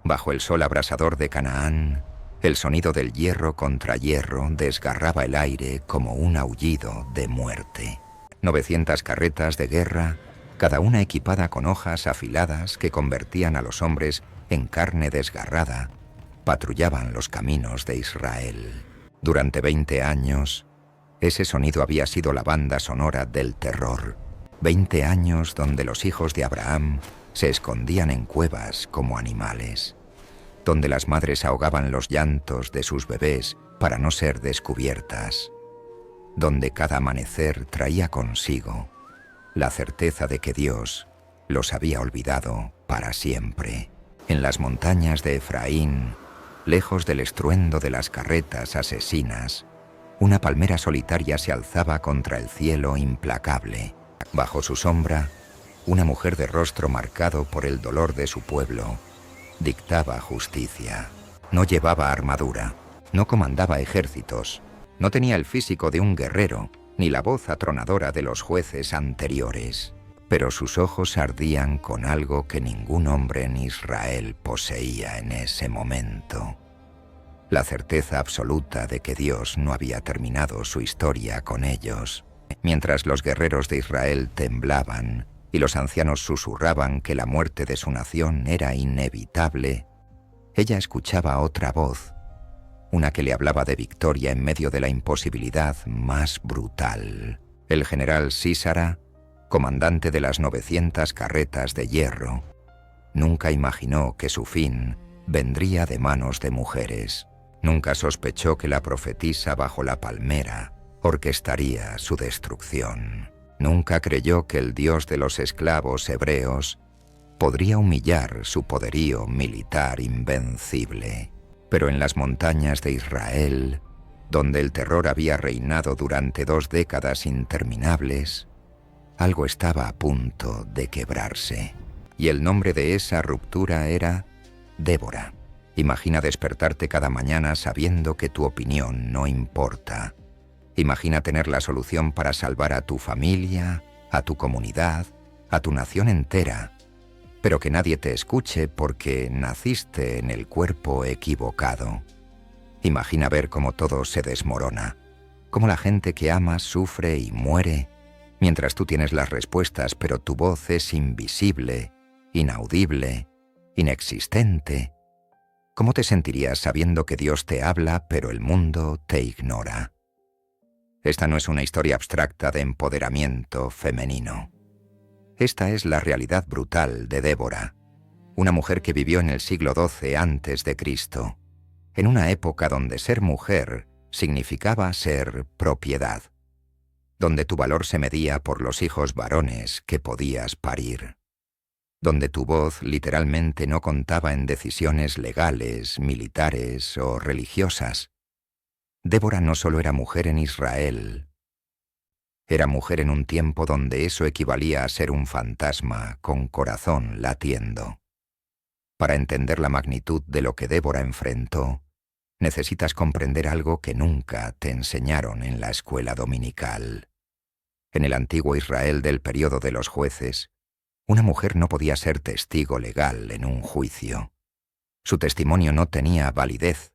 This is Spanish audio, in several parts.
Bajo el sol abrasador de Canaán, el sonido del hierro contra hierro desgarraba el aire como un aullido de muerte. 900 carretas de guerra, cada una equipada con hojas afiladas que convertían a los hombres en carne desgarrada, patrullaban los caminos de Israel. Durante 20 años, ese sonido había sido la banda sonora del terror. 20 años donde los hijos de Abraham se escondían en cuevas como animales, donde las madres ahogaban los llantos de sus bebés para no ser descubiertas, donde cada amanecer traía consigo la certeza de que Dios los había olvidado para siempre. En las montañas de Efraín, lejos del estruendo de las carretas asesinas, una palmera solitaria se alzaba contra el cielo implacable. Bajo su sombra, una mujer de rostro marcado por el dolor de su pueblo dictaba justicia. No llevaba armadura, no comandaba ejércitos, no tenía el físico de un guerrero, ni la voz atronadora de los jueces anteriores, pero sus ojos ardían con algo que ningún hombre en Israel poseía en ese momento: la certeza absoluta de que Dios no había terminado su historia con ellos. Mientras los guerreros de Israel temblaban y los ancianos susurraban que la muerte de su nación era inevitable, ella escuchaba otra voz, una que le hablaba de victoria en medio de la imposibilidad más brutal. El general Sísara, comandante de las 900 carretas de hierro, nunca imaginó que su fin vendría de manos de mujeres. Nunca sospechó que la profetisa bajo la palmera orquestaría su destrucción. Nunca creyó que el Dios de los esclavos hebreos podría humillar su poderío militar invencible. Pero en las montañas de Israel, donde el terror había reinado durante 2 décadas interminables, algo estaba a punto de quebrarse. Y el nombre de esa ruptura era Débora. Imagina despertarte cada mañana sabiendo que tu opinión no importa. Imagina tener la solución para salvar a tu familia, a tu comunidad, a tu nación entera, pero que nadie te escuche porque naciste en el cuerpo equivocado. Imagina ver cómo todo se desmorona, cómo la gente que amas sufre y muere, mientras tú tienes las respuestas, pero tu voz es invisible, inaudible, inexistente. ¿Cómo te sentirías sabiendo que Dios te habla, pero el mundo te ignora? Esta no es una historia abstracta de empoderamiento femenino. Esta es la realidad brutal de Débora, una mujer que vivió en el siglo XII a.C., en una época donde ser mujer significaba ser propiedad, donde tu valor se medía por los hijos varones que podías parir, donde tu voz literalmente no contaba en decisiones legales, militares o religiosas. Débora no solo era mujer en Israel, era mujer en un tiempo donde eso equivalía a ser un fantasma con corazón latiendo. Para entender la magnitud de lo que Débora enfrentó, necesitas comprender algo que nunca te enseñaron en la escuela dominical. En el antiguo Israel del período de los jueces, una mujer no podía ser testigo legal en un juicio. Su testimonio no tenía validez.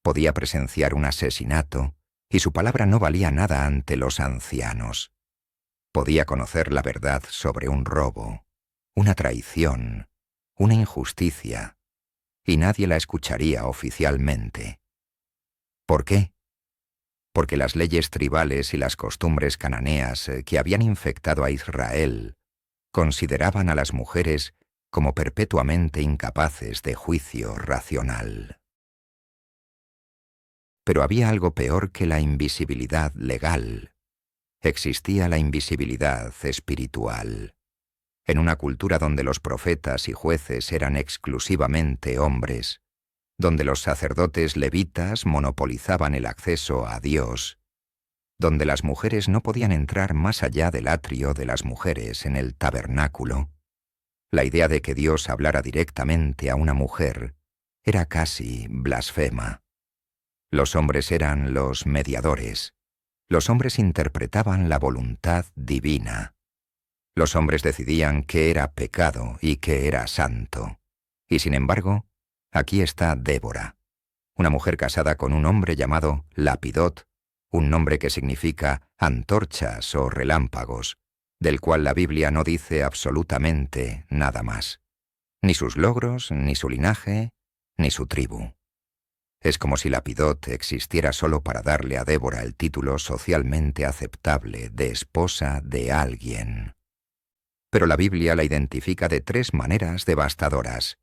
Podía presenciar un asesinato y su palabra no valía nada ante los ancianos. Podía conocer la verdad sobre un robo, una traición, una injusticia, y nadie la escucharía oficialmente. ¿Por qué? Porque las leyes tribales y las costumbres cananeas que habían infectado a Israel consideraban a las mujeres como perpetuamente incapaces de juicio racional. Pero había algo peor que la invisibilidad legal. Existía la invisibilidad espiritual. En una cultura donde los profetas y jueces eran exclusivamente hombres, donde los sacerdotes levitas monopolizaban el acceso a Dios, donde las mujeres no podían entrar más allá del atrio de las mujeres en el tabernáculo, la idea de que Dios hablara directamente a una mujer era casi blasfema. Los hombres eran los mediadores. Los hombres interpretaban la voluntad divina. Los hombres decidían qué era pecado y qué era santo. Y sin embargo, Aquí está Débora, una mujer casada con un hombre llamado Lapidot, un nombre que significa antorchas o relámpagos, del cual la Biblia no dice absolutamente nada más. Ni sus logros, ni su linaje, ni su tribu. Es como si Lapidot existiera solo para darle a Débora el título socialmente aceptable de esposa de alguien. Pero la Biblia la identifica de 3 maneras devastadoras: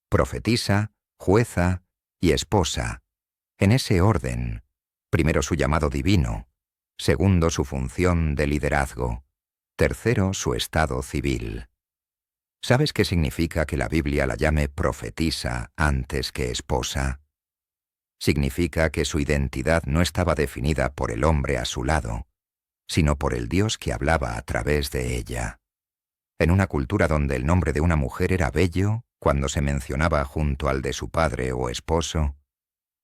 profetisa, jueza y esposa, en ese orden. Primero su llamado divino, segundo su función de liderazgo, tercero su estado civil. ¿Sabes qué significa que la Biblia la llame profetisa antes que esposa? Significa que su identidad no estaba definida por el hombre a su lado, sino por el Dios que hablaba a través de ella. En una cultura donde el nombre de una mujer era bello, cuando se mencionaba junto al de su padre o esposo,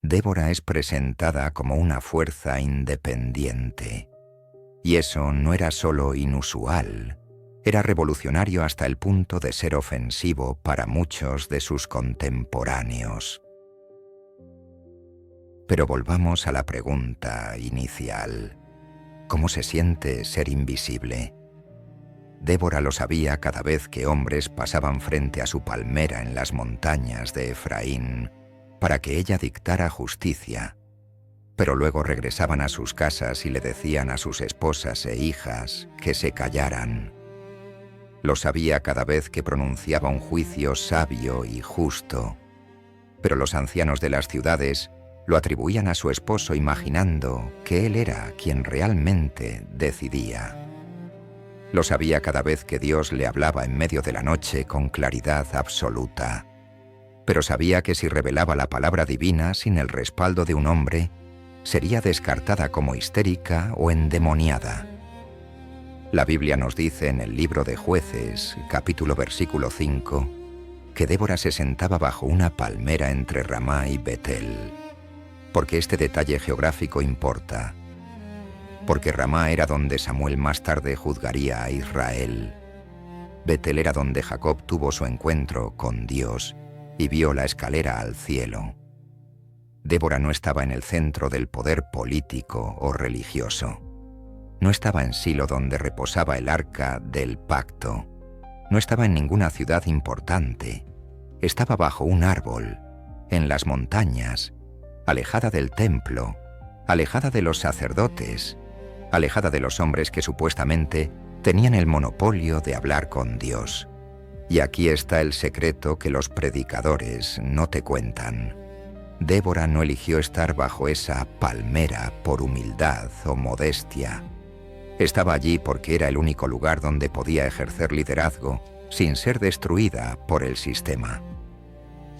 Débora es presentada como una fuerza independiente. Y eso no era solo inusual, era revolucionario hasta el punto de ser ofensivo para muchos de sus contemporáneos. Pero volvamos a la pregunta inicial. ¿Cómo se siente ser invisible? Débora lo sabía cada vez que hombres pasaban frente a su palmera en las montañas de Efraín para que ella dictara justicia, pero luego regresaban a sus casas y le decían a sus esposas e hijas que se callaran. Lo sabía cada vez que pronunciaba un juicio sabio y justo, pero los ancianos de las ciudades lo atribuían a su esposo imaginando que él era quien realmente decidía. Lo sabía cada vez que Dios le hablaba en medio de la noche con claridad absoluta, pero sabía que si revelaba la palabra divina sin el respaldo de un hombre, sería descartada como histérica o endemoniada. La Biblia nos dice en el libro de Jueces, capítulo versículo 5, que Débora se sentaba bajo una palmera entre Ramá y Betel. Porque este detalle geográfico importa. Porque Ramá era donde Samuel más tarde juzgaría a Israel. Betel era donde Jacob tuvo su encuentro con Dios y vio la escalera al cielo. Débora no estaba en el centro del poder político o religioso. No estaba en Silo donde reposaba el arca del pacto. No estaba en ninguna ciudad importante. Estaba bajo un árbol, en las montañas, alejada del templo, alejada de los sacerdotes, alejada de los hombres que supuestamente tenían el monopolio de hablar con Dios. Y aquí está el secreto que los predicadores no te cuentan. Débora no eligió estar bajo esa palmera por humildad o modestia. Estaba allí porque era el único lugar donde podía ejercer liderazgo sin ser destruida por el sistema.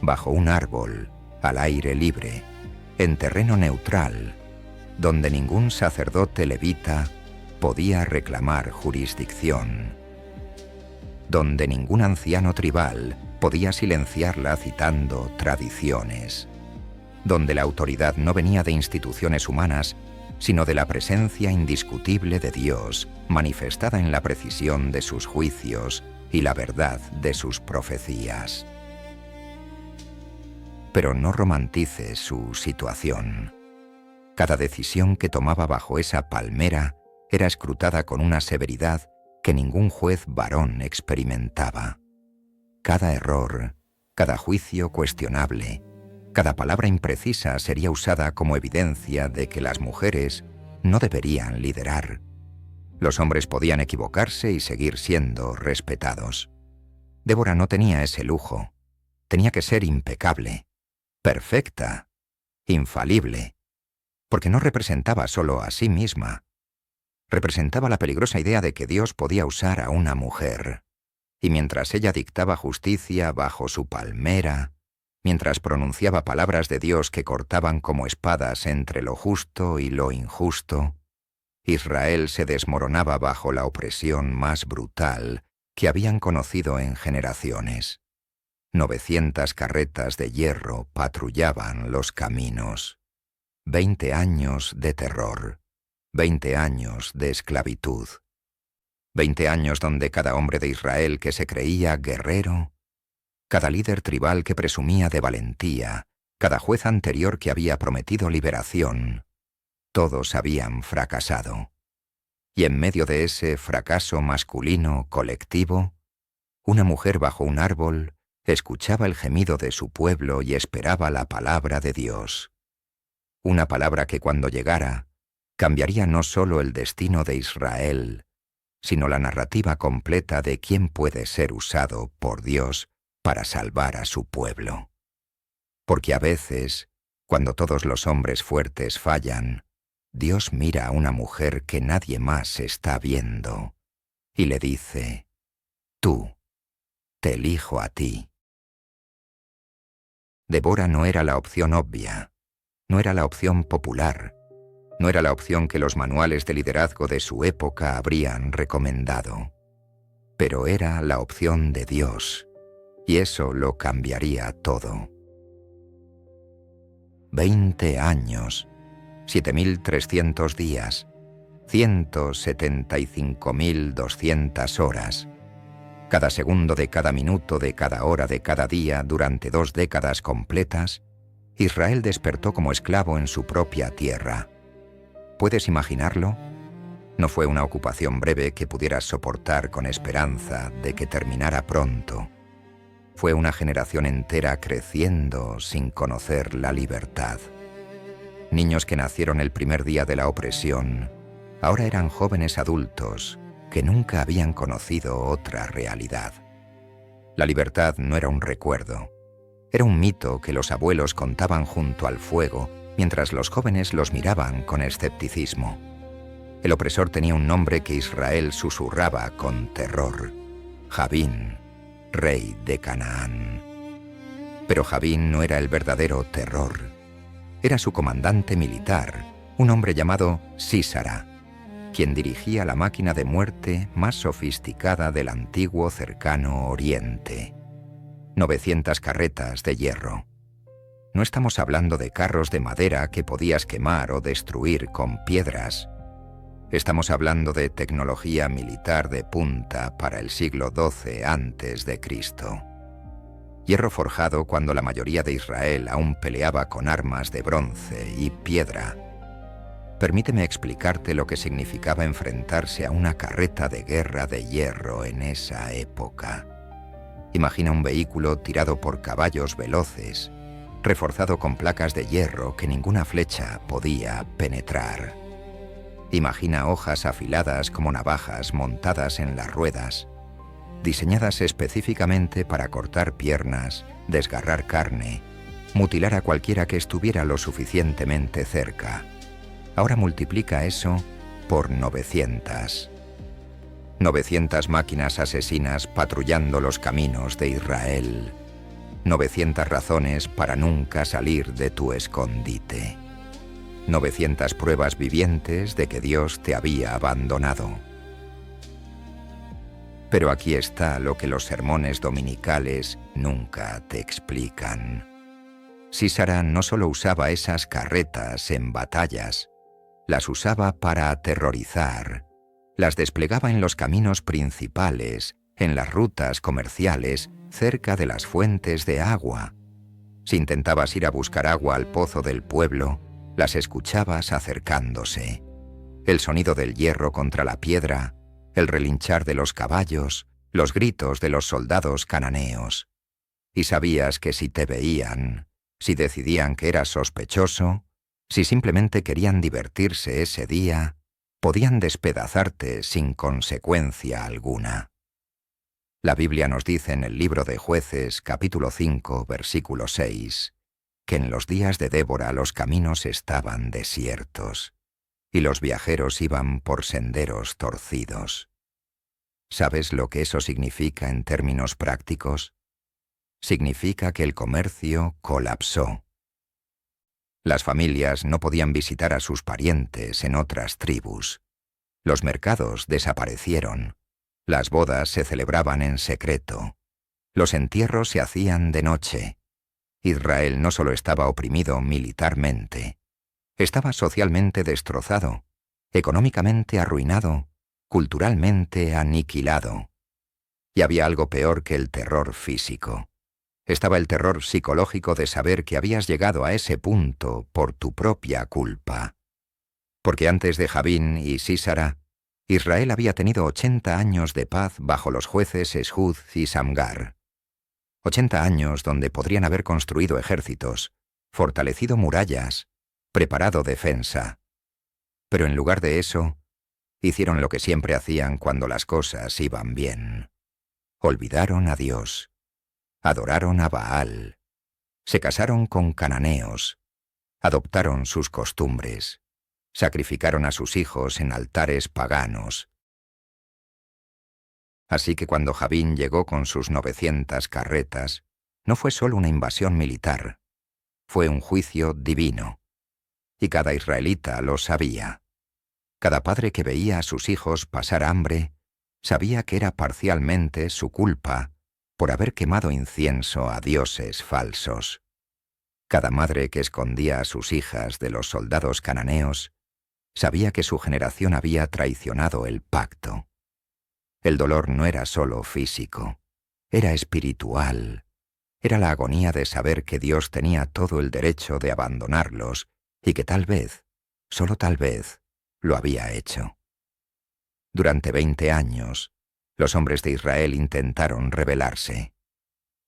Bajo un árbol, al aire libre, en terreno neutral, donde ningún sacerdote levita podía reclamar jurisdicción, donde ningún anciano tribal podía silenciarla citando tradiciones, donde la autoridad no venía de instituciones humanas, sino de la presencia indiscutible de Dios, manifestada en la precisión de sus juicios y la verdad de sus profecías. Pero no romantices su situación. Cada decisión que tomaba bajo esa palmera era escrutada con una severidad que ningún juez varón experimentaba. Cada error, cada juicio cuestionable, cada palabra imprecisa sería usada como evidencia de que las mujeres no deberían liderar. Los hombres podían equivocarse y seguir siendo respetados. Débora no tenía ese lujo. Tenía que ser impecable, perfecta, infalible, porque no representaba solo a sí misma. Representaba la peligrosa idea de que Dios podía usar a una mujer. Y mientras ella dictaba justicia bajo su palmera, mientras pronunciaba palabras de Dios que cortaban como espadas entre lo justo y lo injusto, Israel se desmoronaba bajo la opresión más brutal que habían conocido en generaciones. 900 carretas de hierro patrullaban los caminos. 20 años de terror. 20 años de esclavitud. 20 años donde cada hombre de Israel que se creía guerrero cada líder tribal que presumía de valentía, cada juez anterior que había prometido liberación, todos habían fracasado. Y en medio de ese fracaso masculino colectivo, una mujer bajo un árbol escuchaba el gemido de su pueblo y esperaba la palabra de Dios. Una palabra que cuando llegara, cambiaría no solo el destino de Israel, sino la narrativa completa de quién puede ser usado por Dios para salvar a su pueblo. Porque a veces, cuando todos los hombres fuertes fallan, Dios mira a una mujer que nadie más está viendo y le dice: «Tú, te elijo a ti». Débora no era la opción obvia, no era la opción popular, no era la opción que los manuales de liderazgo de su época habrían recomendado, pero era la opción de Dios, y eso lo cambiaría todo. 20 años, 7.300 días, 175.200 horas. Cada segundo de cada minuto de cada hora de cada día durante 2 décadas completas, Israel despertó como esclavo en su propia tierra. ¿Puedes imaginarlo? No fue una ocupación breve que pudieras soportar con esperanza de que terminara pronto. Fue una generación entera creciendo sin conocer la libertad. Niños que nacieron el primer día de la opresión, ahora eran jóvenes adultos que nunca habían conocido otra realidad. La libertad no era un recuerdo, era un mito que los abuelos contaban junto al fuego mientras los jóvenes los miraban con escepticismo. El opresor tenía un nombre que Israel susurraba con terror: Javín, rey de Canaán. Pero Javín no era el verdadero terror. Era su comandante militar, un hombre llamado Sísara, quien dirigía la máquina de muerte más sofisticada del antiguo cercano Oriente. 900 carretas de hierro. No estamos hablando de carros de madera que podías quemar o destruir con piedras. Estamos hablando de tecnología militar de punta para el siglo XII a.C. Hierro forjado cuando la mayoría de Israel aún peleaba con armas de bronce y piedra. Permíteme explicarte lo que significaba enfrentarse a una carreta de guerra de hierro en esa época. Imagina un vehículo tirado por caballos veloces, reforzado con placas de hierro que ninguna flecha podía penetrar. Imagina hojas afiladas como navajas montadas en las ruedas, diseñadas específicamente para cortar piernas, desgarrar carne, mutilar a cualquiera que estuviera lo suficientemente cerca. Ahora multiplica eso por 900. 900 máquinas asesinas patrullando los caminos de Israel. 900 razones para nunca salir de tu escondite. 900 pruebas vivientes de que Dios te había abandonado. Pero aquí está lo que los sermones dominicales nunca te explican. Sísara no solo usaba esas carretas en batallas, las usaba para aterrorizar, las desplegaba en los caminos principales, en las rutas comerciales, cerca de las fuentes de agua. Si intentabas ir a buscar agua al pozo del pueblo, las escuchabas acercándose. El sonido del hierro contra la piedra, el relinchar de los caballos, los gritos de los soldados cananeos. Y sabías que si te veían, si decidían que eras sospechoso, si simplemente querían divertirse ese día, podían despedazarte sin consecuencia alguna. La Biblia nos dice en el libro de Jueces, capítulo 5, versículo 6, que en los días de Débora los caminos estaban desiertos y los viajeros iban por senderos torcidos. ¿Sabes lo que eso significa en términos prácticos? Significa que el comercio colapsó. Las familias no podían visitar a sus parientes en otras tribus. Los mercados desaparecieron. Las bodas se celebraban en secreto. Los entierros se hacían de noche. Israel no solo estaba oprimido militarmente, estaba socialmente destrozado, económicamente arruinado, culturalmente aniquilado. Y había algo peor que el terror físico. Estaba el terror psicológico de saber que habías llegado a ese punto por tu propia culpa. Porque antes de Javín y Sísara, Israel había tenido 80 años de paz bajo los jueces Eshud y Samgar. 80 años donde podrían haber construido ejércitos, fortalecido murallas, preparado defensa. Pero en lugar de eso, hicieron lo que siempre hacían cuando las cosas iban bien. Olvidaron a Dios, adoraron a Baal, se casaron con cananeos, adoptaron sus costumbres, sacrificaron a sus hijos en altares paganos. Así que cuando Javín llegó con sus 900 carretas, no fue solo una invasión militar, fue un juicio divino. Y cada israelita lo sabía. Cada padre que veía a sus hijos pasar hambre sabía que era parcialmente su culpa por haber quemado incienso a dioses falsos. Cada madre que escondía a sus hijas de los soldados cananeos sabía que su generación había traicionado el pacto. El dolor no era solo físico, era espiritual. Era la agonía de saber que Dios tenía todo el derecho de abandonarlos y que tal vez, solo tal vez, lo había hecho. Durante 20 años, los hombres de Israel intentaron rebelarse.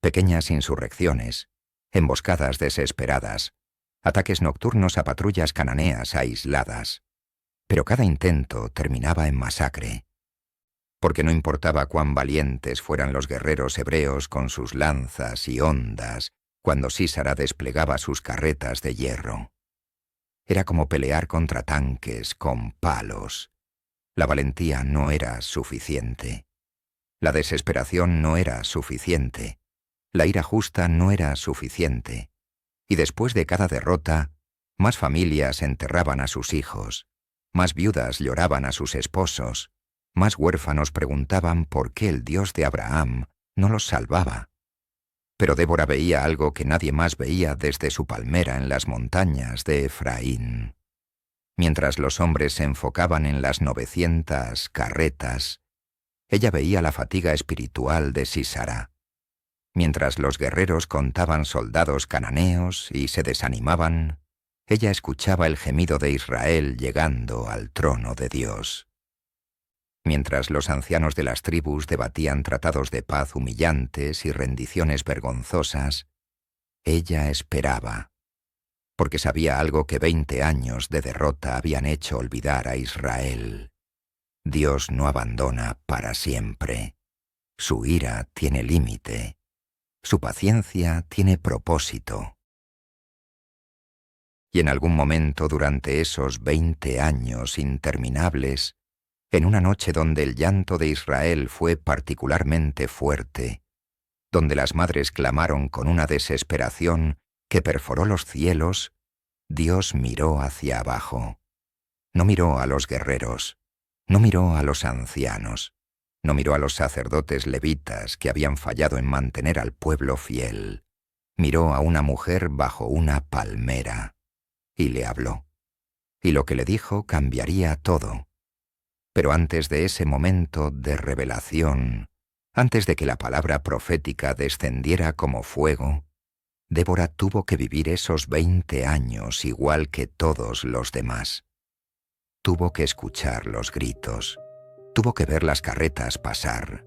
Pequeñas insurrecciones, emboscadas desesperadas, ataques nocturnos a patrullas cananeas aisladas. Pero cada intento terminaba en masacre. Porque no importaba cuán valientes fueran los guerreros hebreos con sus lanzas y hondas cuando Sísara desplegaba sus carretas de hierro. Era como pelear contra tanques con palos. La valentía no era suficiente. La desesperación no era suficiente. La ira justa no era suficiente. Y después de cada derrota, más familias enterraban a sus hijos, más viudas lloraban a sus esposos, más huérfanos preguntaban por qué el Dios de Abraham no los salvaba. Pero Débora veía algo que nadie más veía desde su palmera en las montañas de Efraín. Mientras los hombres se enfocaban en las 900 carretas, ella veía la fatiga espiritual de Sísara. Mientras los guerreros contaban soldados cananeos y se desanimaban, ella escuchaba el gemido de Israel llegando al trono de Dios. Mientras los ancianos de las tribus debatían tratados de paz humillantes y rendiciones vergonzosas, ella esperaba, porque sabía algo que 20 años de derrota habían hecho olvidar a Israel. Dios no abandona para siempre. Su ira tiene límite. Su paciencia tiene propósito. Y en algún momento durante esos 20 años interminables, en una noche donde el llanto de Israel fue particularmente fuerte, donde las madres clamaron con una desesperación que perforó los cielos, Dios miró hacia abajo. No miró a los guerreros, no miró a los ancianos, no miró a los sacerdotes levitas que habían fallado en mantener al pueblo fiel. Miró a una mujer bajo una palmera y le habló. Y lo que le dijo cambiaría todo. Pero antes de ese momento de revelación, antes de que la palabra profética descendiera como fuego, Débora tuvo que vivir esos 20 años igual que todos los demás. Tuvo que escuchar los gritos, tuvo que ver las carretas pasar,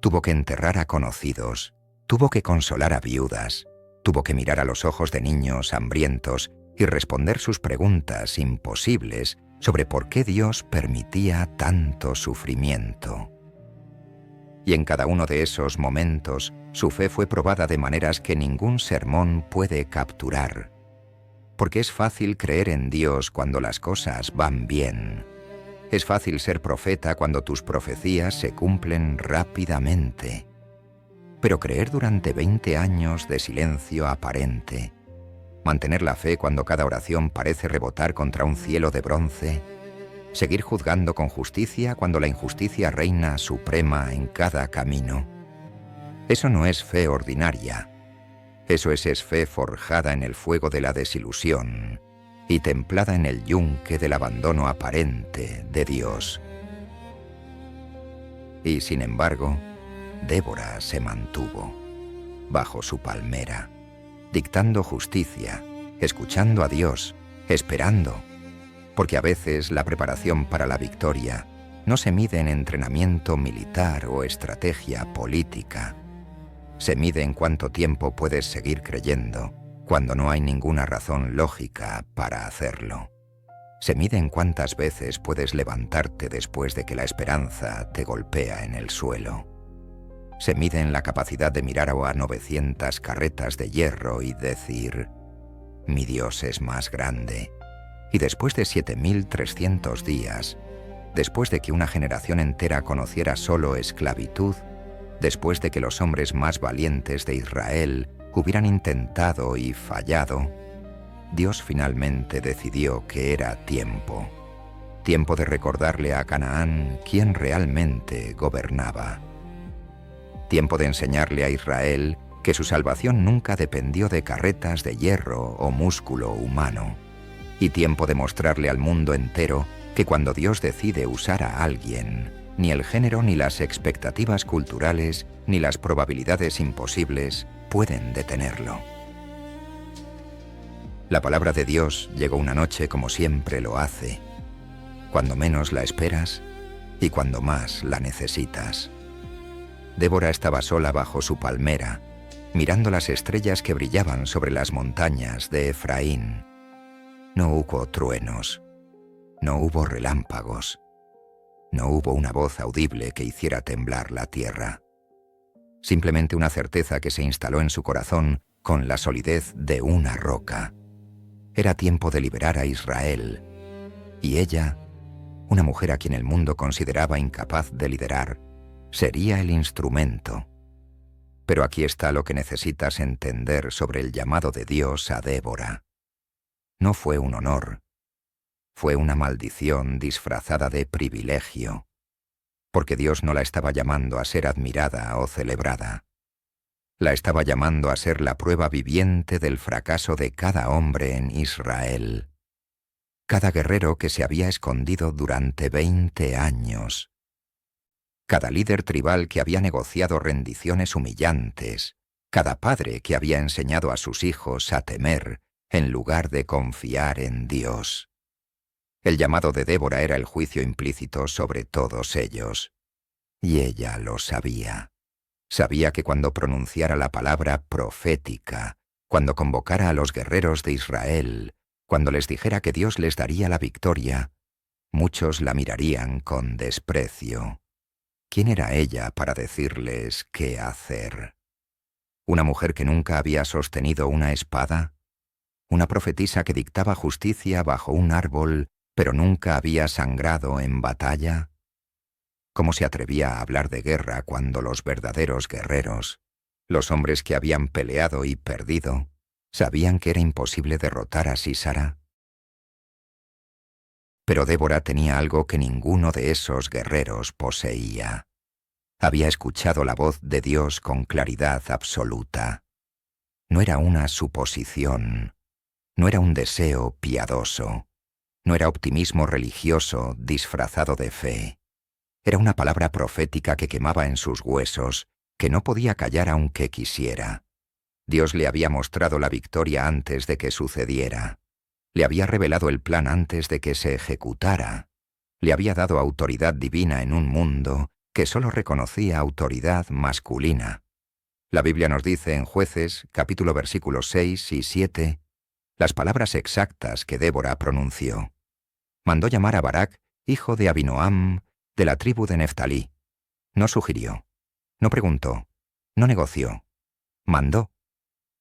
tuvo que enterrar a conocidos, tuvo que consolar a viudas, tuvo que mirar a los ojos de niños hambrientos y responder sus preguntas imposibles sobre por qué Dios permitía tanto sufrimiento. Y en cada uno de esos momentos, su fe fue probada de maneras que ningún sermón puede capturar. Porque es fácil creer en Dios cuando las cosas van bien. Es fácil ser profeta cuando tus profecías se cumplen rápidamente. Pero creer durante 20 años de silencio aparente, mantener la fe cuando cada oración parece rebotar contra un cielo de bronce, seguir juzgando con justicia cuando la injusticia reina suprema en cada camino. Eso no es fe ordinaria. Eso es fe forjada en el fuego de la desilusión y templada en el yunque del abandono aparente de Dios. Y sin embargo, Débora se mantuvo. bajo su palmera, dictando justicia, escuchando a Dios, esperando, porque a veces la preparación para la victoria no se mide en entrenamiento militar o estrategia política. Se mide en cuánto tiempo puedes seguir creyendo, cuando no hay ninguna razón lógica para hacerlo. Se mide en cuántas veces puedes levantarte después de que la esperanza te golpea en el suelo. Se mide en la capacidad de mirar a 900 carretas de hierro y decir: mi Dios es más grande. Y después de 7.300 días, después de que una generación entera conociera solo esclavitud, después de que los hombres más valientes de Israel hubieran intentado y fallado, Dios finalmente decidió que era tiempo de recordarle a Canaán quién realmente gobernaba. Tiempo de enseñarle a Israel que su salvación nunca dependió de carretas de hierro o músculo humano. Y tiempo de mostrarle al mundo entero que cuando Dios decide usar a alguien, ni el género ni las expectativas culturales ni las probabilidades imposibles pueden detenerlo. La palabra de Dios llegó una noche como siempre lo hace, cuando menos la esperas y cuando más la necesitas. Débora estaba sola bajo su palmera, mirando las estrellas que brillaban sobre las montañas de Efraín. No hubo truenos, no hubo relámpagos, no hubo una voz audible que hiciera temblar la tierra. Simplemente una certeza que se instaló en su corazón con la solidez de una roca. Era tiempo de liberar a Israel, y ella, una mujer a quien el mundo consideraba incapaz de liderar, sería el instrumento. Pero aquí está lo que necesitas entender sobre el llamado de Dios a Débora. No fue un honor, fue una maldición disfrazada de privilegio, porque Dios no la estaba llamando a ser admirada o celebrada. La estaba llamando a ser la prueba viviente del fracaso de cada hombre en Israel. Cada guerrero que se había escondido durante 20 años. Cada líder tribal que había negociado rendiciones humillantes. Cada padre que había enseñado a sus hijos a temer en lugar de confiar en Dios. El llamado de Débora era el juicio implícito sobre todos ellos. Y ella lo sabía. Sabía que cuando pronunciara la palabra profética, cuando convocara a los guerreros de Israel, cuando les dijera que Dios les daría la victoria, muchos la mirarían con desprecio. ¿Quién era ella para decirles qué hacer? ¿Una mujer que nunca había sostenido una espada? ¿Una profetisa que dictaba justicia bajo un árbol, pero nunca había sangrado en batalla? ¿Cómo se atrevía a hablar de guerra cuando los verdaderos guerreros, los hombres que habían peleado y perdido, sabían que era imposible derrotar a Sísara? Pero Débora tenía algo que ninguno de esos guerreros poseía. Había escuchado la voz de Dios con claridad absoluta. No era una suposición, no era un deseo piadoso, no era optimismo religioso disfrazado de fe. Era una palabra profética que quemaba en sus huesos, que no podía callar aunque quisiera. Dios le había mostrado la victoria antes de que sucediera. Le había revelado el plan antes de que se ejecutara. Le había dado autoridad divina en un mundo que solo reconocía autoridad masculina. La Biblia nos dice en Jueces, capítulo versículos 6 y 7, las palabras exactas que Débora pronunció. Mandó llamar a Barak, hijo de Abinoam, de la tribu de Neftalí. No sugirió, no preguntó, no negoció. Mandó,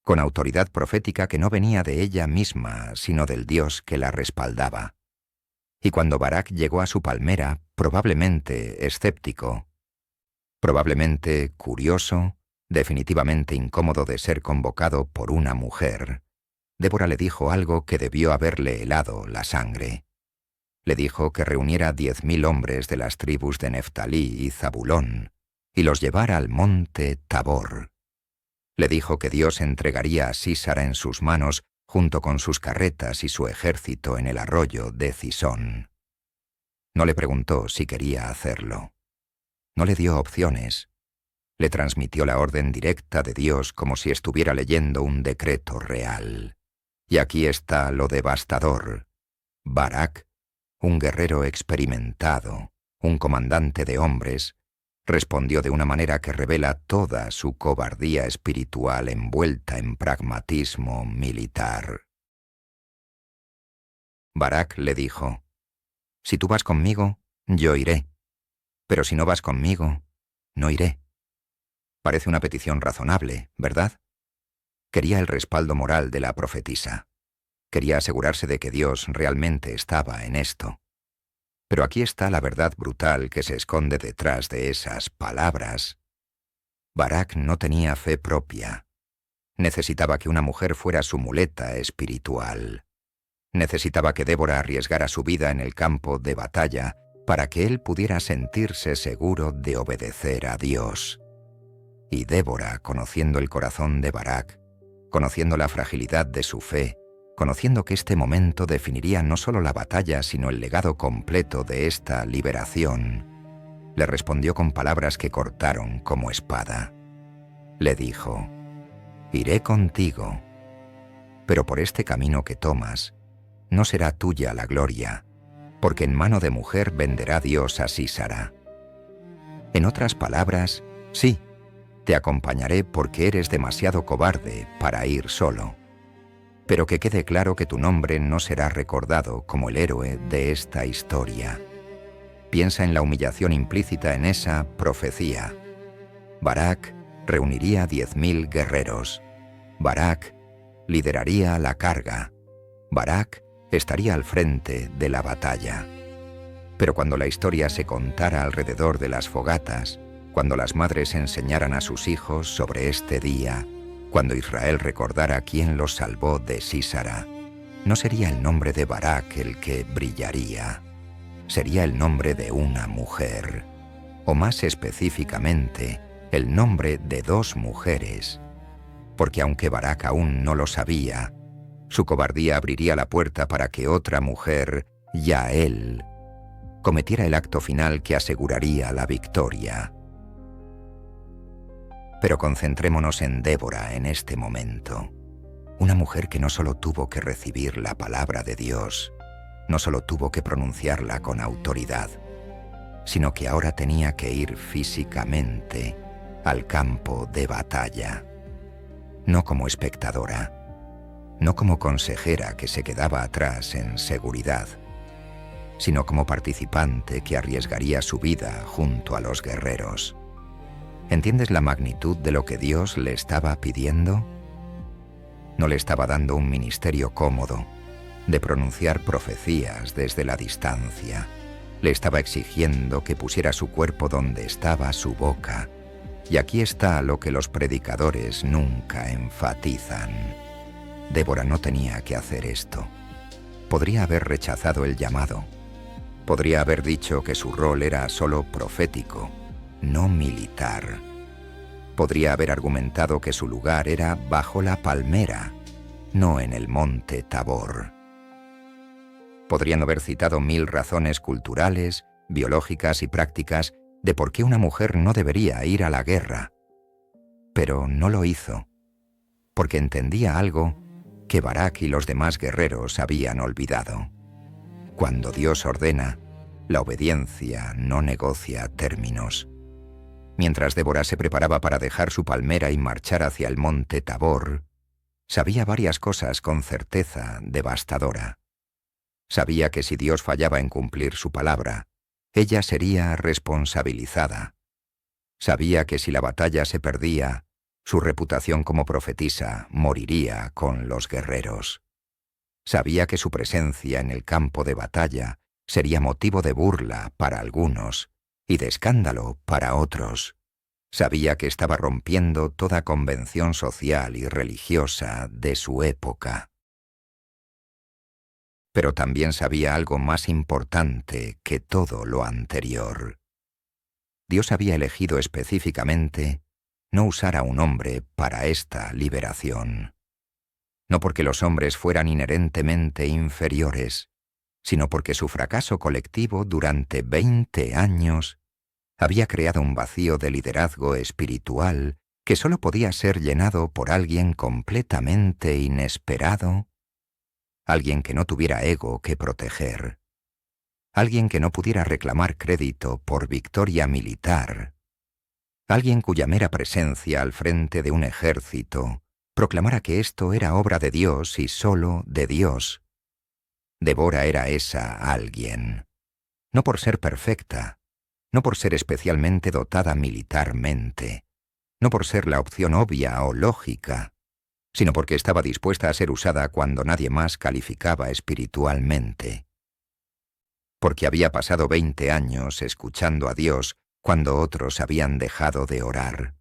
con autoridad profética que no venía de ella misma, sino del Dios que la respaldaba. Y cuando Barak llegó a su palmera, probablemente escéptico, probablemente curioso, definitivamente incómodo de ser convocado por una mujer, Débora le dijo algo que debió haberle helado la sangre. Le dijo que reuniera 10.000 hombres de las tribus de Neftalí y Zabulón y los llevara al monte Tabor. Le dijo que Dios entregaría a Sísara en sus manos junto con sus carretas y su ejército en el arroyo de Cisón. No le preguntó si quería hacerlo. No le dio opciones. Le transmitió la orden directa de Dios como si estuviera leyendo un decreto real. Y aquí está lo devastador. Barak, un guerrero experimentado, un comandante de hombres, respondió de una manera que revela toda su cobardía espiritual envuelta en pragmatismo militar. Barak le dijo: «Si tú vas conmigo, yo iré. Pero si no vas conmigo, no iré». Parece una petición razonable, ¿verdad? Quería el respaldo moral de la profetisa. Quería asegurarse de que Dios realmente estaba en esto. Pero aquí está la verdad brutal que se esconde detrás de esas palabras. Barak no tenía fe propia. Necesitaba que una mujer fuera su muleta espiritual. Necesitaba que Débora arriesgara su vida en el campo de batalla para que él pudiera sentirse seguro de obedecer a Dios. Y Débora, conociendo el corazón de Barak, conociendo la fragilidad de su fe, conociendo que este momento definiría no solo la batalla, sino el legado completo de esta liberación, le respondió con palabras que cortaron como espada. Le dijo: «Iré contigo, pero por este camino que tomas, no será tuya la gloria, porque en mano de mujer venderá Dios a Sísara. En otras palabras, sí, te acompañaré porque eres demasiado cobarde para ir solo. Pero que quede claro que tu nombre no será recordado como el héroe de esta historia». Piensa en la humillación implícita en esa profecía. Barak reuniría 10.000 guerreros. Barak lideraría la carga. Barak estaría al frente de la batalla. Pero cuando la historia se contara alrededor de las fogatas, cuando las madres enseñaran a sus hijos sobre este día, cuando Israel recordara quién los salvó de Sísara, no sería el nombre de Barak el que brillaría, sería el nombre de una mujer, o más específicamente, el nombre de 2 mujeres, porque aunque Barak aún no lo sabía, su cobardía abriría la puerta para que otra mujer, Yael, cometiera el acto final que aseguraría la victoria. Pero concentrémonos en Débora en este momento. Una mujer que no solo tuvo que recibir la palabra de Dios, no solo tuvo que pronunciarla con autoridad, sino que ahora tenía que ir físicamente al campo de batalla. No como espectadora, no como consejera que se quedaba atrás en seguridad, sino como participante que arriesgaría su vida junto a los guerreros. ¿Entiendes la magnitud de lo que Dios le estaba pidiendo? No le estaba dando un ministerio cómodo, de pronunciar profecías desde la distancia. Le estaba exigiendo que pusiera su cuerpo donde estaba su boca. Y aquí está lo que los predicadores nunca enfatizan. Débora no tenía que hacer esto. Podría haber rechazado el llamado. Podría haber dicho que su rol era solo profético, no militar. Podría haber argumentado que su lugar era bajo la palmera, no en el monte Tabor. Podrían haber citado 1000 razones culturales, biológicas y prácticas de por qué una mujer no debería ir a la guerra. Pero no lo hizo, porque entendía algo que Barak y los demás guerreros habían olvidado. Cuando Dios ordena, la obediencia no negocia términos. Mientras Débora se preparaba para dejar su palmera y marchar hacia el monte Tabor, sabía varias cosas con certeza devastadora. Sabía que si Dios fallaba en cumplir su palabra, ella sería responsabilizada. Sabía que si la batalla se perdía, su reputación como profetisa moriría con los guerreros. Sabía que su presencia en el campo de batalla sería motivo de burla para algunos y de escándalo para otros. Sabía que estaba rompiendo toda convención social y religiosa de su época. Pero también sabía algo más importante que todo lo anterior. Dios había elegido específicamente no usar a un hombre para esta liberación. No porque los hombres fueran inherentemente inferiores, sino porque su fracaso colectivo durante 20 años Había creado un vacío de liderazgo espiritual que solo podía ser llenado por alguien completamente inesperado, alguien que no tuviera ego que proteger, alguien que no pudiera reclamar crédito por victoria militar, alguien cuya mera presencia al frente de un ejército proclamara que esto era obra de Dios y solo de Dios. Débora era esa alguien, no por ser perfecta, no por ser especialmente dotada militarmente, no por ser la opción obvia o lógica, sino porque estaba dispuesta a ser usada cuando nadie más calificaba espiritualmente. Porque había pasado 20 años escuchando a Dios cuando otros habían dejado de orar.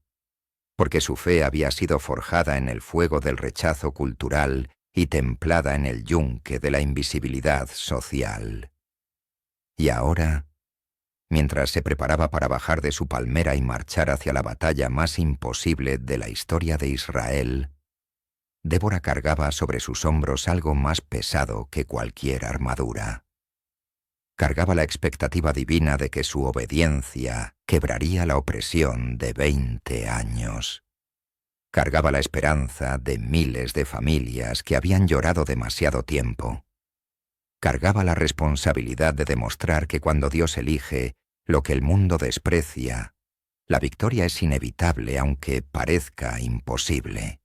Porque su fe había sido forjada en el fuego del rechazo cultural y templada en el yunque de la invisibilidad social. Y ahora, mientras se preparaba para bajar de su palmera y marchar hacia la batalla más imposible de la historia de Israel, Débora cargaba sobre sus hombros algo más pesado que cualquier armadura. Cargaba la expectativa divina de que su obediencia quebraría la opresión de 20 años. Cargaba la esperanza de miles de familias que habían llorado demasiado tiempo. Cargaba la responsabilidad de demostrar que cuando Dios elige lo que el mundo desprecia, la victoria es inevitable aunque parezca imposible.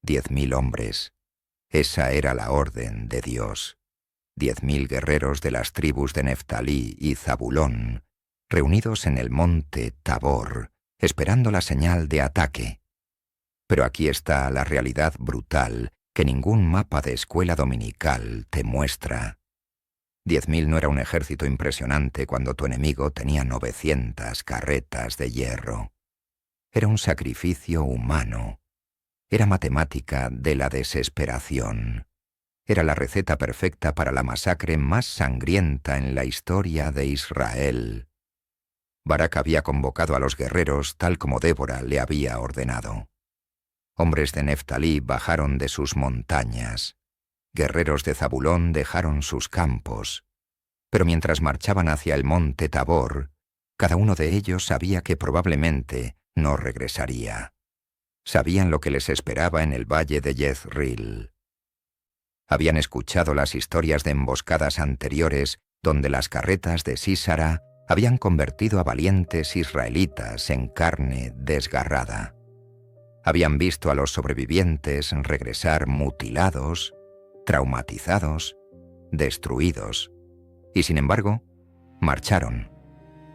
10.000 hombres. Esa era la orden de Dios. 10.000 guerreros de las tribus de Neftalí y Zabulón, reunidos en el monte Tabor, esperando la señal de ataque. Pero aquí está la realidad brutal que ningún mapa de escuela dominical te muestra. 10.000 no era un ejército impresionante cuando tu enemigo tenía 900 carretas de hierro. Era un sacrificio humano. Era matemática de la desesperación. Era la receta perfecta para la masacre más sangrienta en la historia de Israel. Barak había convocado a los guerreros tal como Débora le había ordenado. Hombres de Neftalí bajaron de sus montañas. Guerreros de Zabulón dejaron sus campos. Pero mientras marchaban hacia el monte Tabor, cada uno de ellos sabía que probablemente no regresaría. Sabían lo que les esperaba en el valle de Jezreel. Habían escuchado las historias de emboscadas anteriores donde las carretas de Sísara habían convertido a valientes israelitas en carne desgarrada. Habían visto a los sobrevivientes regresar mutilados, traumatizados, destruidos. Y sin embargo, marcharon.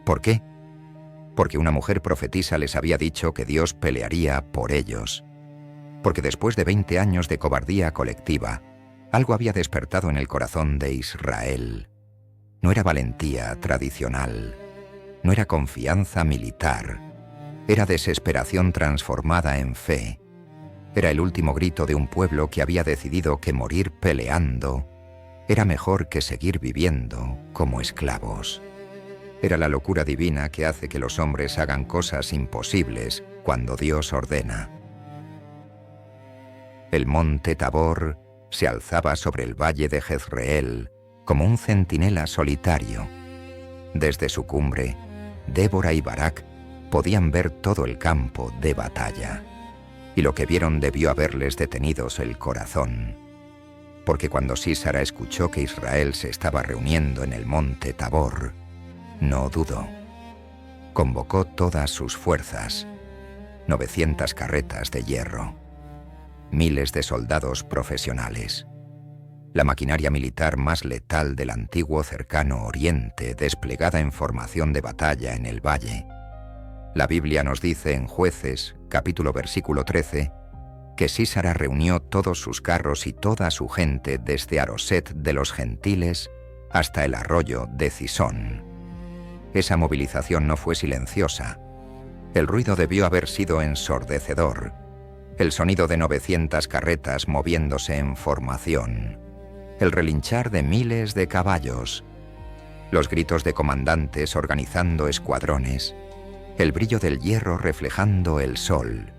¿Por qué? Porque una mujer profetisa les había dicho que Dios pelearía por ellos. Porque después de 20 años de cobardía colectiva, algo había despertado en el corazón de Israel. No era valentía tradicional, no era confianza militar, era desesperación transformada en fe. Era el último grito de un pueblo que había decidido que morir peleando era mejor que seguir viviendo como esclavos. Era la locura divina que hace que los hombres hagan cosas imposibles cuando Dios ordena. El monte Tabor se alzaba sobre el valle de Jezreel como un centinela solitario. Desde su cumbre, Débora y Barak podían ver todo el campo de batalla. Y lo que vieron debió haberles detenidos el corazón. Porque cuando Sísara escuchó que Israel se estaba reuniendo en el monte Tabor, no dudó. Convocó todas sus fuerzas, 900 carretas de hierro, miles de soldados profesionales, la maquinaria militar más letal del antiguo cercano Oriente desplegada en formación de batalla en el valle. La Biblia nos dice en Jueces, capítulo versículo 13, que Sísara reunió todos sus carros y toda su gente desde Aroset de los gentiles hasta el arroyo de Cisón. Esa movilización no fue silenciosa. El ruido debió haber sido ensordecedor. El sonido de 900 carretas moviéndose en formación. El relinchar de miles de caballos. Los gritos de comandantes organizando escuadrones. El brillo del hierro reflejando el sol.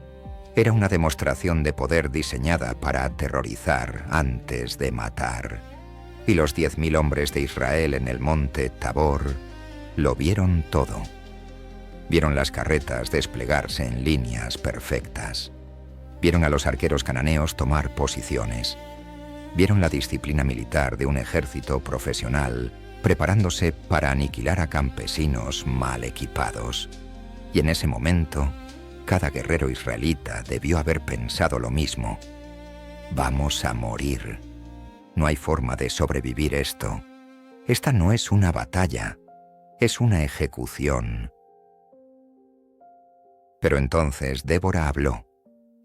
Era una demostración de poder diseñada para aterrorizar antes de matar. Y los 10.000 hombres de Israel en el monte Tabor lo vieron todo. Vieron las carretas desplegarse en líneas perfectas. Vieron a los arqueros cananeos tomar posiciones. Vieron la disciplina militar de un ejército profesional preparándose para aniquilar a campesinos mal equipados. Y en ese momento, cada guerrero israelita debió haber pensado lo mismo. Vamos a morir. No hay forma de sobrevivir esto. Esta no es una batalla, es una ejecución. Pero entonces Débora habló,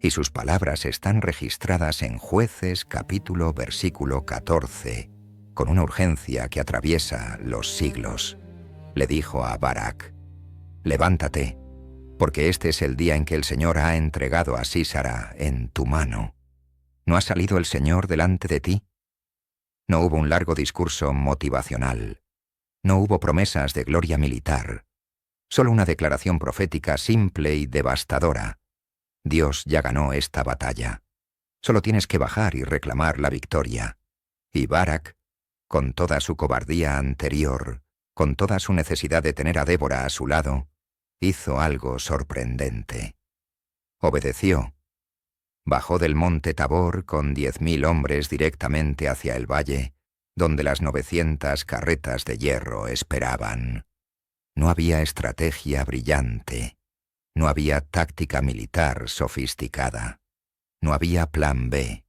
y sus palabras están registradas en Jueces capítulo versículo 14, con una urgencia que atraviesa los siglos. Le dijo a Barak: levántate, porque este es el día en que el Señor ha entregado a Sísara en tu mano. ¿No ha salido el Señor delante de ti? No hubo un largo discurso motivacional. No hubo promesas de gloria militar. Solo una declaración profética simple y devastadora. Dios ya ganó esta batalla. Solo tienes que bajar y reclamar la victoria. Y Barak, con toda su cobardía anterior, con toda su necesidad de tener a Débora a su lado, hizo algo sorprendente. Obedeció. Bajó del monte Tabor con 10.000 hombres directamente hacia el valle, donde las 900 carretas de hierro esperaban. No había estrategia brillante. No había táctica militar sofisticada. No había plan B.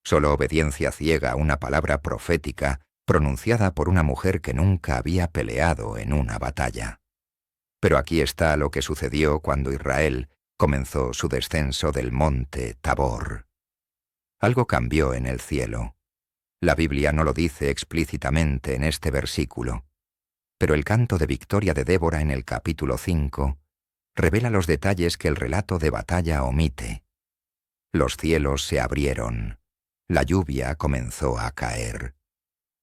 Solo obediencia ciega a una palabra profética pronunciada por una mujer que nunca había peleado en una batalla. Pero aquí está lo que sucedió cuando Israel comenzó su descenso del monte Tabor. Algo cambió en el cielo. La Biblia no lo dice explícitamente en este versículo, pero el canto de victoria de Débora en el capítulo 5 revela los detalles que el relato de batalla omite. Los cielos se abrieron. La lluvia comenzó a caer.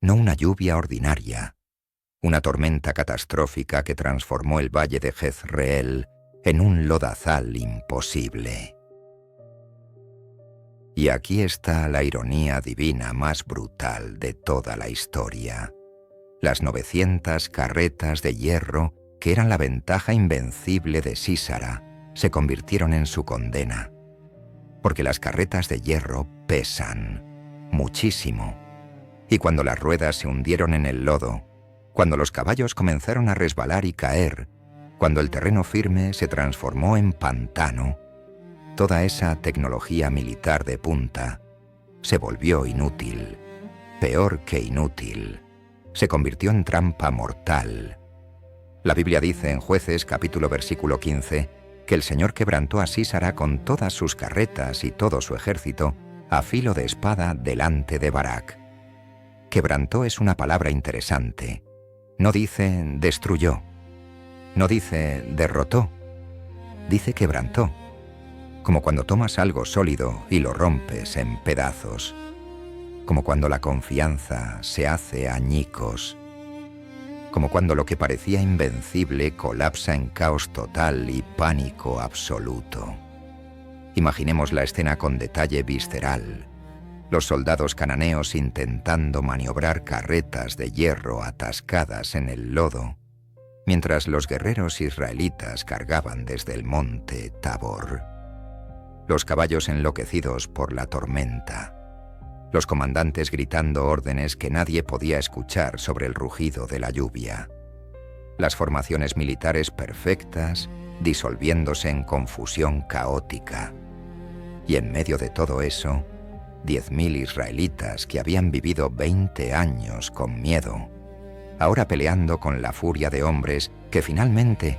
No una lluvia ordinaria, una tormenta catastrófica que transformó el valle de Jezreel en un lodazal imposible. Y aquí está la ironía divina más brutal de toda la historia. Las 900 carretas de hierro, que eran la ventaja invencible de Sísara, se convirtieron en su condena. Porque las carretas de hierro pesan muchísimo. Y cuando las ruedas se hundieron en el lodo, cuando los caballos comenzaron a resbalar y caer, cuando el terreno firme se transformó en pantano, toda esa tecnología militar de punta se volvió inútil, peor que inútil, se convirtió en trampa mortal. La Biblia dice en Jueces capítulo versículo 15 que el Señor quebrantó a Sísara con todas sus carretas y todo su ejército a filo de espada delante de Barak. Quebrantó es una palabra interesante. No dice destruyó. No dice derrotó, dice quebrantó, como cuando tomas algo sólido y lo rompes en pedazos, como cuando la confianza se hace añicos, como cuando lo que parecía invencible colapsa en caos total y pánico absoluto. Imaginemos la escena con detalle visceral, los soldados cananeos intentando maniobrar carretas de hierro atascadas en el lodo, mientras los guerreros israelitas cargaban desde el monte Tabor. Los caballos enloquecidos por la tormenta. Los comandantes gritando órdenes que nadie podía escuchar sobre el rugido de la lluvia. Las formaciones militares perfectas disolviéndose en confusión caótica. Y en medio de todo eso, 10.000 israelitas que habían vivido 20 años con miedo, ahora peleando con la furia de hombres que finalmente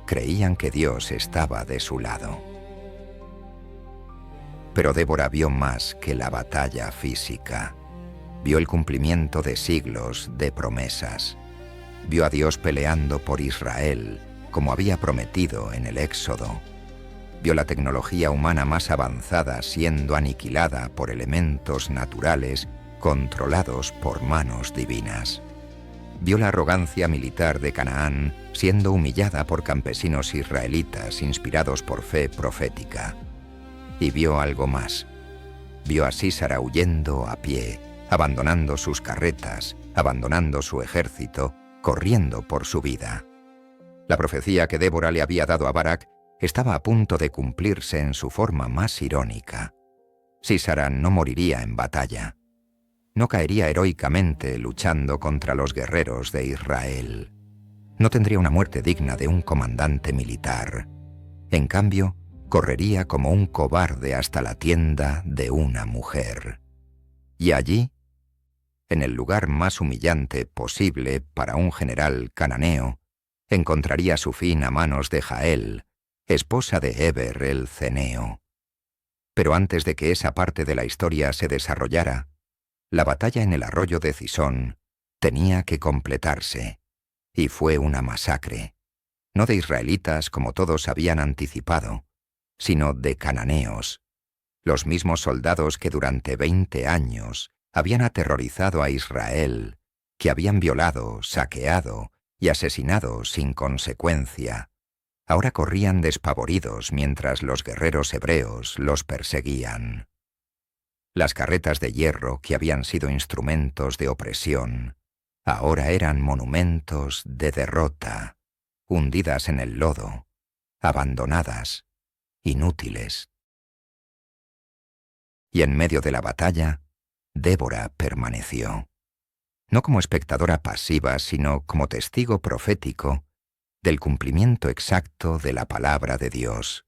creían que Dios estaba de su lado. Pero Débora vio más que la batalla física. Vio el cumplimiento de siglos de promesas. Vio a Dios peleando por Israel, como había prometido en el Éxodo. Vio la tecnología humana más avanzada siendo aniquilada por elementos naturales controlados por manos divinas. Vio la arrogancia militar de Canaán siendo humillada por campesinos israelitas inspirados por fe profética. Y vio algo más. Vio a Sísara huyendo a pie, abandonando sus carretas, abandonando su ejército, corriendo por su vida. La profecía que Débora le había dado a Barak estaba a punto de cumplirse en su forma más irónica. Sísara no moriría en batalla. No caería heroicamente luchando contra los guerreros de Israel. No tendría una muerte digna de un comandante militar. En cambio, correría como un cobarde hasta la tienda de una mujer. Y allí, en el lugar más humillante posible para un general cananeo, encontraría su fin a manos de Jael, esposa de Heber el ceneo. Pero antes de que esa parte de la historia se desarrollara, la batalla en el arroyo de Cisón tenía que completarse, y fue una masacre, no de israelitas como todos habían anticipado, sino de cananeos, los mismos soldados que durante 20 años habían aterrorizado a Israel, que habían violado, saqueado y asesinado sin consecuencia. Ahora corrían despavoridos mientras los guerreros hebreos los perseguían. Las carretas de hierro que habían sido instrumentos de opresión, ahora eran monumentos de derrota, hundidas en el lodo, abandonadas, inútiles. Y en medio de la batalla, Débora permaneció, no como espectadora pasiva, sino como testigo profético del cumplimiento exacto de la palabra de Dios.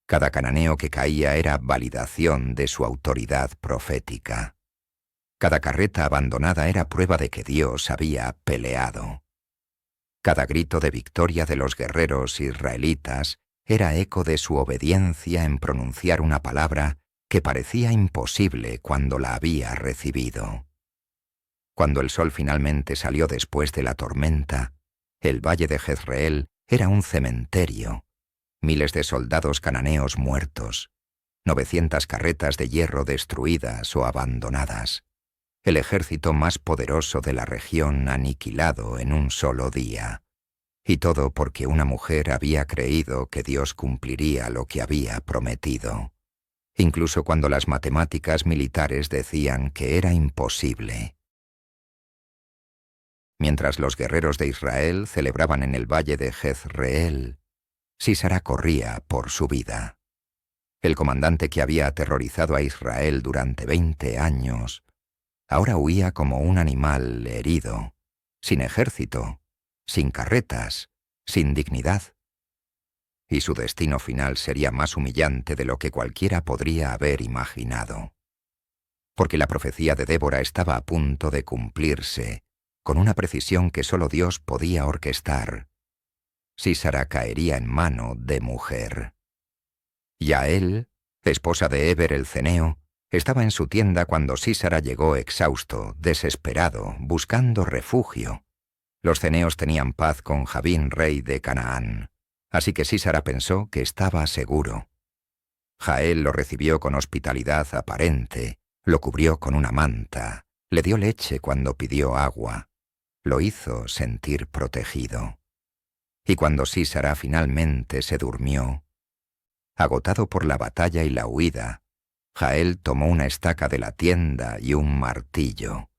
Cada cananeo que caía era validación de su autoridad profética. Cada carreta abandonada era prueba de que Dios había peleado. Cada grito de victoria de los guerreros israelitas era eco de su obediencia en pronunciar una palabra que parecía imposible cuando la había recibido. Cuando el sol finalmente salió después de la tormenta, el valle de Jezreel era un cementerio, miles de soldados cananeos muertos, 900 carretas de hierro destruidas o abandonadas, el ejército más poderoso de la región aniquilado en un solo día. Y todo porque una mujer había creído que Dios cumpliría lo que había prometido, incluso cuando las matemáticas militares decían que era imposible. Mientras los guerreros de Israel celebraban en el valle de Jezreel, Sísara corría por su vida. El comandante que había aterrorizado a Israel durante 20 años, ahora huía como un animal herido, sin ejército, sin carretas, sin dignidad. Y su destino final sería más humillante de lo que cualquiera podría haber imaginado. Porque la profecía de Débora estaba a punto de cumplirse, con una precisión que solo Dios podía orquestar. Sísara caería en mano de mujer. Yael, esposa de Heber el ceneo, estaba en su tienda cuando Sísara llegó exhausto, desesperado, buscando refugio. Los ceneos tenían paz con Jabín, rey de Canaán, así que Sísara pensó que estaba seguro. Jael lo recibió con hospitalidad aparente, lo cubrió con una manta, le dio leche cuando pidió agua, lo hizo sentir protegido. Y cuando Sísara finalmente se durmió, agotado por la batalla y la huida, Jael tomó una estaca de la tienda y un martillo,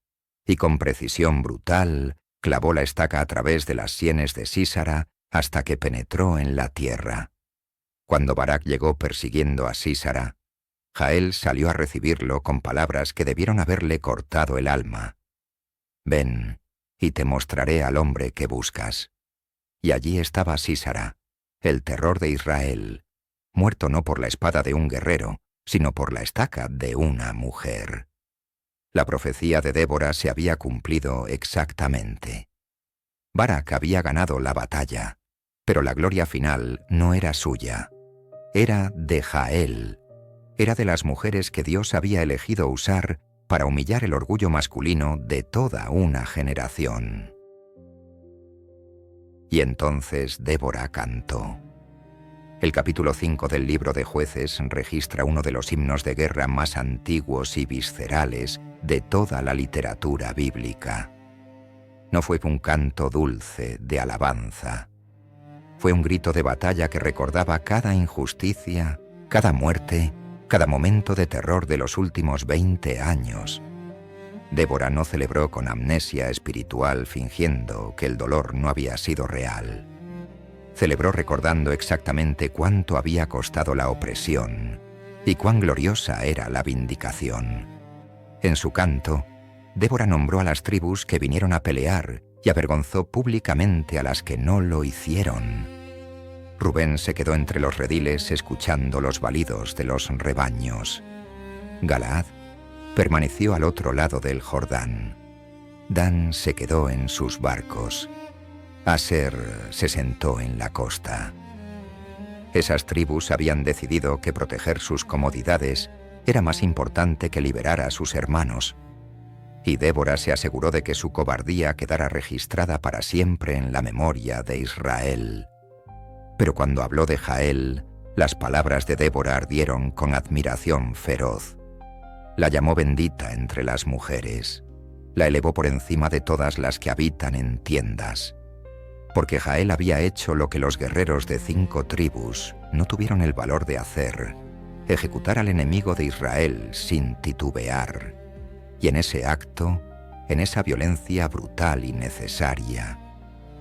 y con precisión brutal clavó la estaca a través de las sienes de Sísara hasta que penetró en la tierra. Cuando Barak llegó persiguiendo a Sísara, Jael salió a recibirlo con palabras que debieron haberle cortado el alma. «Ven, y te mostraré al hombre que buscas». Y allí estaba Sísara, el terror de Israel, muerto no por la espada de un guerrero, sino por la estaca de una mujer. La profecía de Débora se había cumplido exactamente. Barak había ganado la batalla, pero la gloria final no era suya. Era de Jael. Era de las mujeres que Dios había elegido usar para humillar el orgullo masculino de toda una generación. Y entonces Débora cantó. El capítulo 5 del libro de Jueces registra uno de los himnos de guerra más antiguos y viscerales de toda la literatura bíblica. No fue un canto dulce de alabanza. Fue un grito de batalla que recordaba cada injusticia, cada muerte, cada momento de terror de los últimos 20 años. Débora no celebró con amnesia espiritual fingiendo que el dolor no había sido real. Celebró recordando exactamente cuánto había costado la opresión y cuán gloriosa era la vindicación. En su canto, Débora nombró a las tribus que vinieron a pelear y avergonzó públicamente a las que no lo hicieron. Rubén se quedó entre los rediles escuchando los balidos de los rebaños. Galaad permaneció al otro lado del Jordán. Dan se quedó en sus barcos. Aser se sentó en la costa. Esas tribus habían decidido que proteger sus comodidades era más importante que liberar a sus hermanos. Y Débora se aseguró de que su cobardía quedara registrada para siempre en la memoria de Israel. Pero cuando habló de Jael, las palabras de Débora ardieron con admiración feroz. La llamó bendita entre las mujeres. La elevó por encima de todas las que habitan en tiendas. Porque Jael había hecho lo que los guerreros de 5 tribus no tuvieron el valor de hacer: ejecutar al enemigo de Israel sin titubear. Y en ese acto, en esa violencia brutal y necesaria,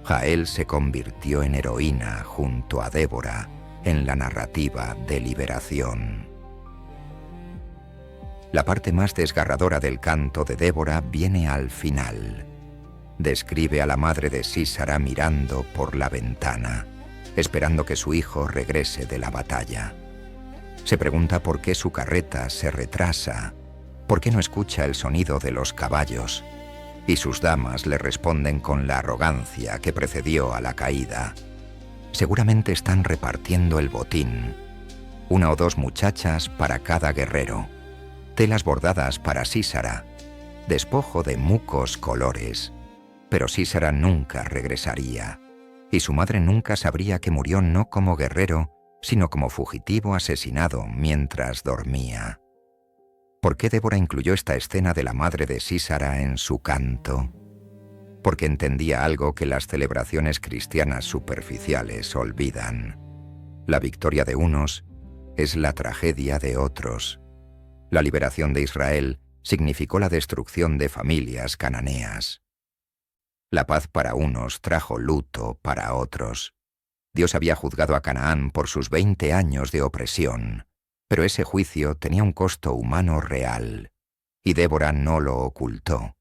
Jael se convirtió en heroína junto a Débora en la narrativa de liberación. La parte más desgarradora del canto de Débora viene al final. Describe a la madre de Sísara mirando por la ventana, esperando que su hijo regrese de la batalla. Se pregunta por qué su carreta se retrasa, por qué no escucha el sonido de los caballos, y sus damas le responden con la arrogancia que precedió a la caída. Seguramente están repartiendo el botín, 1 o 2 muchachas para cada guerrero, telas bordadas para Sísara, despojo de mucos colores. Pero Sísara nunca regresaría, y su madre nunca sabría que murió no como guerrero, sino como fugitivo asesinado mientras dormía. ¿Por qué Débora incluyó esta escena de la madre de Sísara en su canto? Porque entendía algo que las celebraciones cristianas superficiales olvidan. La victoria de unos es la tragedia de otros. La liberación de Israel significó la destrucción de familias cananeas. La paz para unos trajo luto para otros. Dios había juzgado a Canaán por sus 20 años de opresión, pero ese juicio tenía un costo humano real, y Débora no lo ocultó.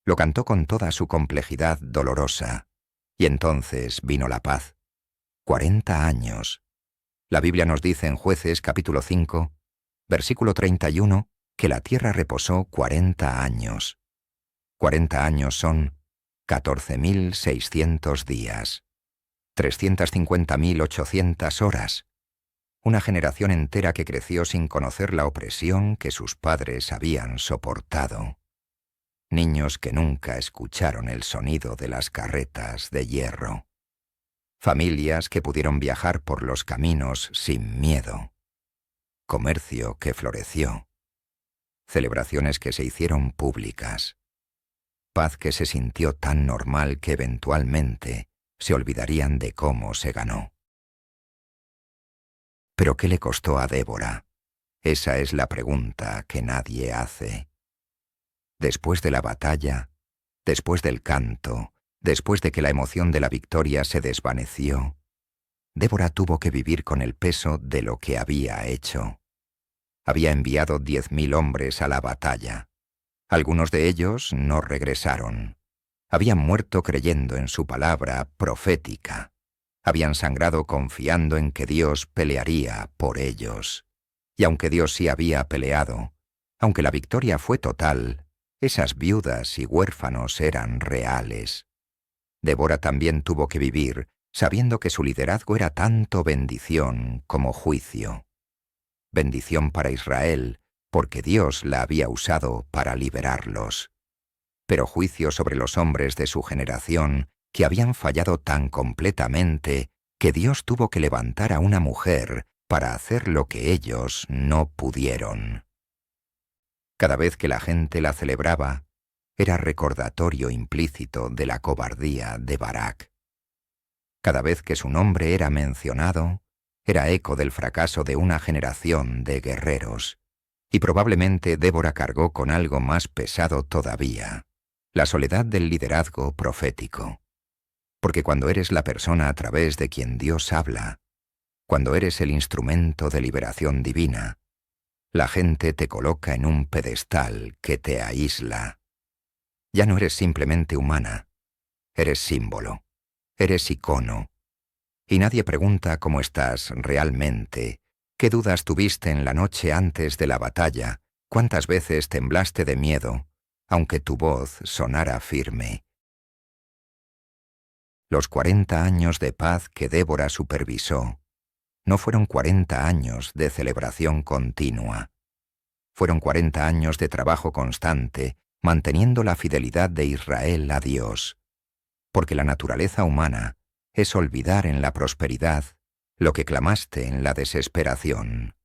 Lo cantó con toda su complejidad dolorosa, y entonces vino la paz. 40 años. La Biblia nos dice en Jueces capítulo 5, versículo 31, que la tierra reposó 40 años. 40 años son 14.600 días, 350.800 horas, una generación entera que creció sin conocer la opresión que sus padres habían soportado. Niños que nunca escucharon el sonido de las carretas de hierro. Familias que pudieron viajar por los caminos sin miedo. Comercio que floreció. Celebraciones que se hicieron públicas. Paz que se sintió tan normal que eventualmente se olvidarían de cómo se ganó. ¿Pero qué le costó a Débora? Esa es la pregunta que nadie hace. Después de la batalla, después del canto, después de que la emoción de la victoria se desvaneció, Débora tuvo que vivir con el peso de lo que había hecho. Había enviado 10.000 hombres a la batalla. Algunos de ellos no regresaron. Habían muerto creyendo en su palabra profética. Habían sangrado confiando en que Dios pelearía por ellos. Y aunque Dios sí había peleado, aunque la victoria fue total, esas viudas y huérfanos eran reales. Débora también tuvo que vivir sabiendo que su liderazgo era tanto bendición como juicio. Bendición para Israel, porque Dios la había usado para liberarlos. Pero juicio sobre los hombres de su generación que habían fallado tan completamente que Dios tuvo que levantar a una mujer para hacer lo que ellos no pudieron. Cada vez que la gente la celebraba, era recordatorio implícito de la cobardía de Barak. Cada vez que su nombre era mencionado, era eco del fracaso de una generación de guerreros, Y probablemente Débora cargó con algo más pesado todavía, la soledad del liderazgo profético. Porque cuando eres la persona a través de quien Dios habla, cuando eres el instrumento de liberación divina, la gente te coloca en un pedestal que te aísla. Ya no eres simplemente humana, eres símbolo, eres icono. Y nadie pregunta cómo estás realmente, qué dudas tuviste en la noche antes de la batalla, cuántas veces temblaste de miedo, aunque tu voz sonara firme. Los 40 años de paz que Débora supervisó no fueron 40 años de celebración continua. Fueron 40 años de trabajo constante, manteniendo la fidelidad de Israel a Dios. Porque la naturaleza humana es olvidar en la prosperidad lo que clamaste en la desesperación.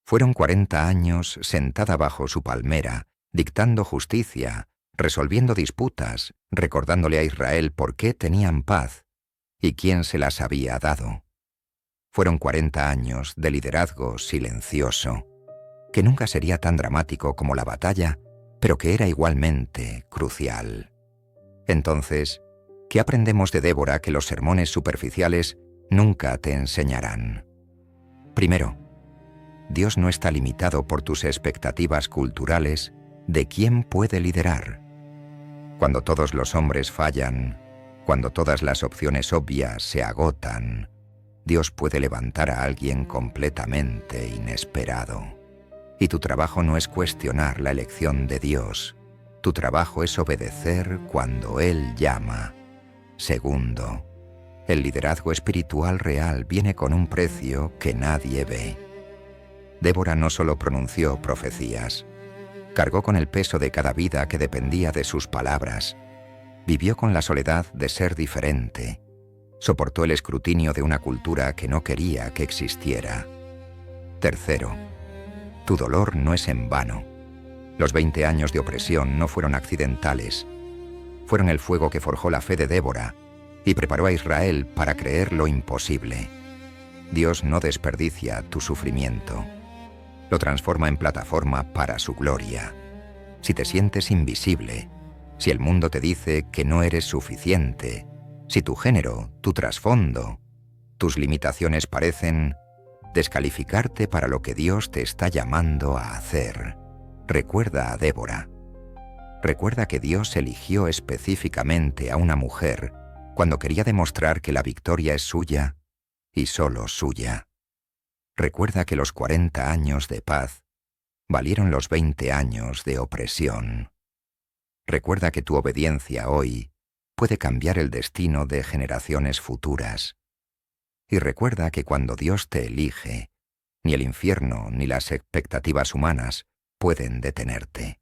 Fueron 40 años sentada bajo su palmera, dictando justicia, resolviendo disputas, recordándole a Israel por qué tenían paz y quién se las había dado. Fueron 40 años de liderazgo silencioso, que nunca sería tan dramático como la batalla, pero que era igualmente crucial. Entonces, ¿qué aprendemos de Débora que los sermones superficiales nunca te enseñarán? Primero, Dios no está limitado por tus expectativas culturales de quién puede liderar. Cuando todos los hombres fallan, cuando todas las opciones obvias se agotan, Dios puede levantar a alguien completamente inesperado. Y tu trabajo no es cuestionar la elección de Dios. Tu trabajo es obedecer cuando Él llama. Segundo, el liderazgo espiritual real viene con un precio que nadie ve. Débora no solo pronunció profecías, cargó con el peso de cada vida que dependía de sus palabras, vivió con la soledad de ser diferente, soportó el escrutinio de una cultura que no quería que existiera. Tercero, tu dolor no es en vano. Los 20 años de opresión no fueron accidentales. Fueron el fuego que forjó la fe de Débora y preparó a Israel para creer lo imposible. Dios no desperdicia tu sufrimiento. Lo transforma en plataforma para su gloria. Si te sientes invisible, si el mundo te dice que no eres suficiente, si tu género, tu trasfondo, tus limitaciones parecen descalificarte para lo que Dios te está llamando a hacer, recuerda a Débora. Recuerda que Dios eligió específicamente a una mujer cuando quería demostrar que la victoria es suya y solo suya. Recuerda que los 40 años de paz valieron los 20 años de opresión. Recuerda que tu obediencia hoy puede cambiar el destino de generaciones futuras. Y recuerda que cuando Dios te elige, ni el infierno ni las expectativas humanas pueden detenerte.